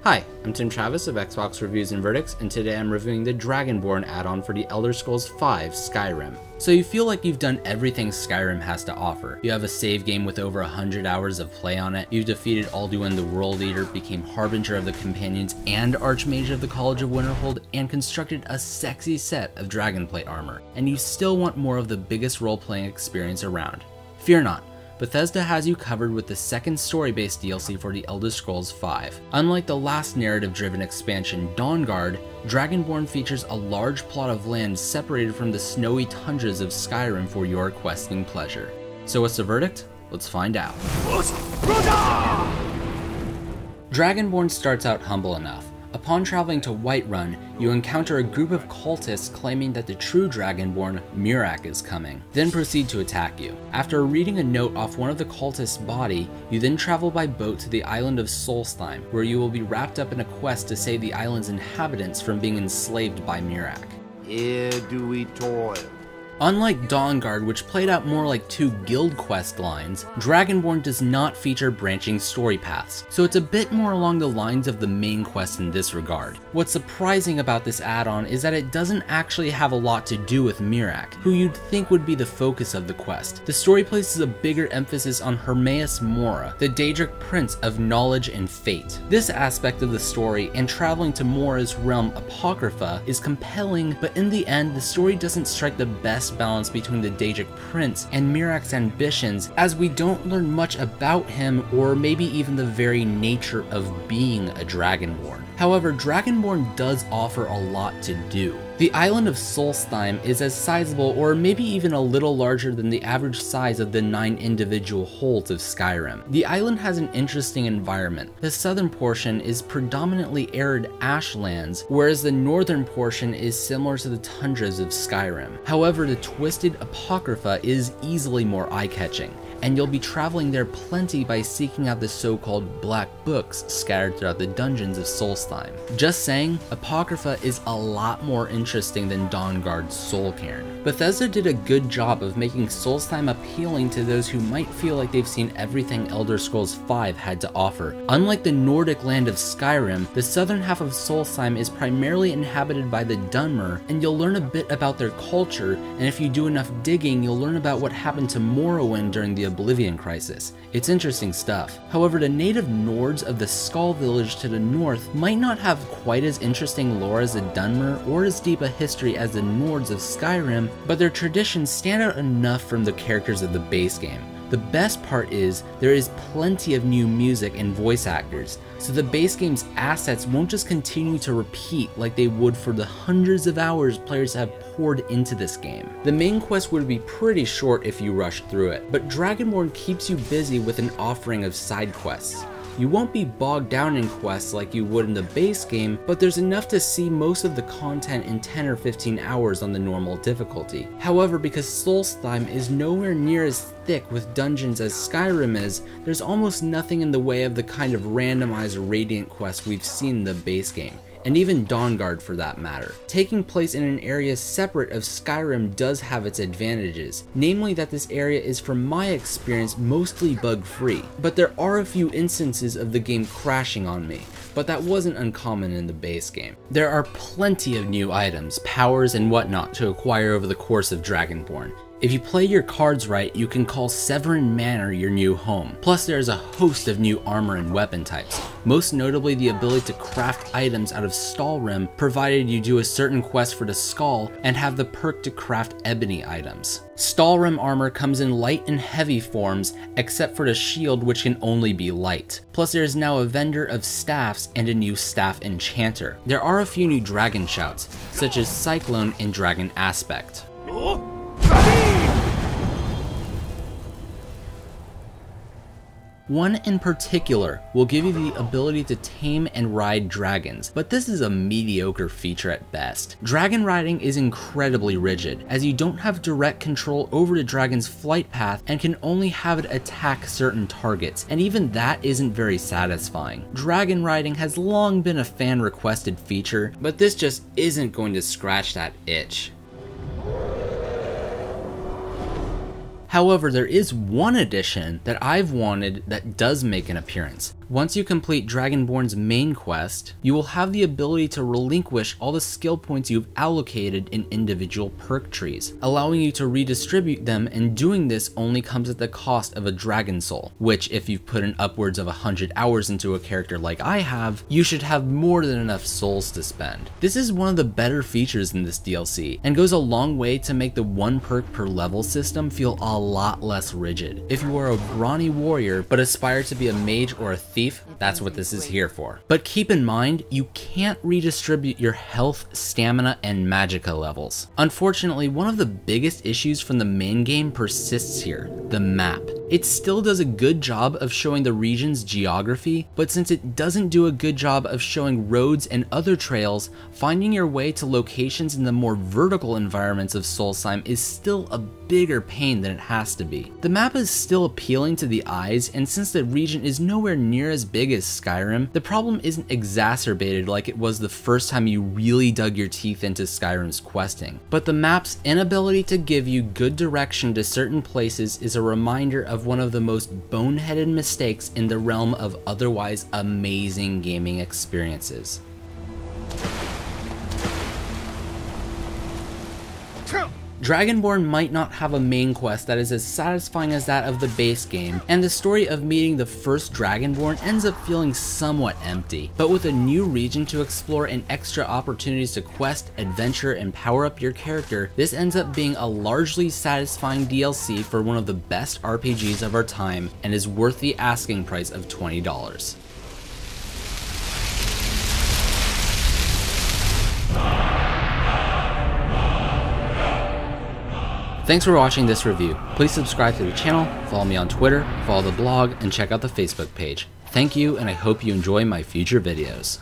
Hi, I'm Tim Travis of Xbox Reviews and Verdicts, and today I'm reviewing the Dragonborn add-on for the Elder Scrolls V Skyrim. So you feel like you've done everything Skyrim has to offer. You have a save game with over 100 hours of play on it, you've defeated Alduin the World Eater, became Harbinger of the Companions and Archmage of the College of Winterhold, and constructed a sexy set of Dragonplate armor, and you still want more of the biggest role-playing experience around. Fear not. Bethesda has you covered with the second story-based DLC for the Elder Scrolls V. Unlike the last narrative-driven expansion, Dawnguard, Dragonborn features a large plot of land separated from the snowy tundras of Skyrim for your questing pleasure. So what's the verdict? Let's find out. Dragonborn starts out humble enough. Upon traveling to Whiterun, you encounter a group of cultists claiming that the true Dragonborn, Miraak, is coming, then proceed to attack you. After reading a note off one of the cultists' body, you then travel by boat to the island of Solstheim, where you will be wrapped up in a quest to save the island's inhabitants from being enslaved by Miraak. Here do we toil. Unlike Dawnguard, which played out more like two guild quest lines, Dragonborn does not feature branching story paths, so it's a bit more along the lines of the main quest in this regard. What's surprising about this add-on is that it doesn't actually have a lot to do with Miraak, who you'd think would be the focus of the quest. The story places a bigger emphasis on Hermaeus Mora, the Daedric Prince of Knowledge and Fate. This aspect of the story, and traveling to Mora's realm Apocrypha, is compelling, but in the end, the story doesn't strike the best balance between the Daedric Prince and Miraak's ambitions, as we don't learn much about him or maybe even the very nature of being a Dragonborn. However, Dragonborn does offer a lot to do. The island of Solstheim is as sizable or maybe even a little larger than the average size of the 9 individual holds of Skyrim. The island has an interesting environment. The southern portion is predominantly arid ashlands, whereas the northern portion is similar to the tundras of Skyrim. However, the twisted Apocrypha is easily more eye-catching, and you'll be traveling there plenty by seeking out the so-called Black Books scattered throughout the dungeons of Solstheim. Just saying, Apocrypha is a lot more interesting than Dawnguard's Soulcairn. Bethesda did a good job of making Solstheim appealing to those who might feel like they've seen everything Elder Scrolls V had to offer. Unlike the Nordic land of Skyrim, the southern half of Solstheim is primarily inhabited by the Dunmer, and you'll learn a bit about their culture, and if you do enough digging, you'll learn about what happened to Morrowind during the Oblivion Crisis. It's interesting stuff. However, the native Nords of the Skull Village to the north might not have quite as interesting lore as the Dunmer or as deep a history as the Nords of Skyrim, but their traditions stand out enough from the characters of the base game. The best part is, there is plenty of new music and voice actors, so the base game's assets won't just continue to repeat like they would for the hundreds of hours players have poured into this game. The main quest would be pretty short if you rushed through it, but Dragonborn keeps you busy with an offering of side quests. You won't be bogged down in quests like you would in the base game, but there's enough to see most of the content in 10 or 15 hours on the normal difficulty. However, because Solstheim is nowhere near as thick with dungeons as Skyrim is, there's almost nothing in the way of the kind of randomized Radiant quests we've seen in the base game, and even Dawnguard for that matter. Taking place in an area separate of Skyrim does have its advantages, namely that this area is, from my experience, mostly bug-free. But there are a few instances of the game crashing on me, but that wasn't uncommon in the base game. There are plenty of new items, powers, and whatnot to acquire over the course of Dragonborn. If you play your cards right, you can call Severin Manor your new home. Plus, there's a host of new armor and weapon types, most notably the ability to craft items out of Stalrim, provided you do a certain quest for the Skull and have the perk to craft ebony items. Stalrim armor comes in light and heavy forms, except for the shield, which can only be light. Plus, there is now a vendor of staffs and a new staff enchanter. There are a few new dragon shouts, such as Cyclone and Dragon Aspect. One in particular will give you the ability to tame and ride dragons, but this is a mediocre feature at best. Dragon riding is incredibly rigid, as you don't have direct control over the dragon's flight path and can only have it attack certain targets, and even that isn't very satisfying. Dragon riding has long been a fan-requested feature, but this just isn't going to scratch that itch. However, there is one addition that I've wanted that does make an appearance. Once you complete Dragonborn's main quest, you will have the ability to relinquish all the skill points you've allocated in individual perk trees, allowing you to redistribute them, and doing this only comes at the cost of a dragon soul, which if you've put in upwards of 100 hours into a character like I have, you should have more than enough souls to spend. This is one of the better features in this DLC, and goes a long way to make the one perk per level system feel a lot less rigid. If you are a brawny warrior but aspire to be a mage or a thief, that's what this is here for. But keep in mind, you can't redistribute your health, stamina, and magicka levels. Unfortunately, one of the biggest issues from the main game persists here: the map. It still does a good job of showing the region's geography, but since it doesn't do a good job of showing roads and other trails, finding your way to locations in the more vertical environments of Solstheim is still a bigger pain than it has to be. The map is still appealing to the eyes, and since the region is nowhere near as big as Skyrim, the problem isn't exacerbated like it was the first time you really dug your teeth into Skyrim's questing. But the map's inability to give you good direction to certain places is a reminder of one of the most boneheaded mistakes in the realm of otherwise amazing gaming experiences. Dragonborn might not have a main quest that is as satisfying as that of the base game, and the story of meeting the first Dragonborn ends up feeling somewhat empty. But with a new region to explore and extra opportunities to quest, adventure, and power up your character, this ends up being a largely satisfying DLC for one of the best RPGs of our time, and is worth the asking price of $20. Thanks for watching this review. Please subscribe to the channel, follow me on Twitter, follow the blog, and check out the Facebook page. Thank you, and I hope you enjoy my future videos.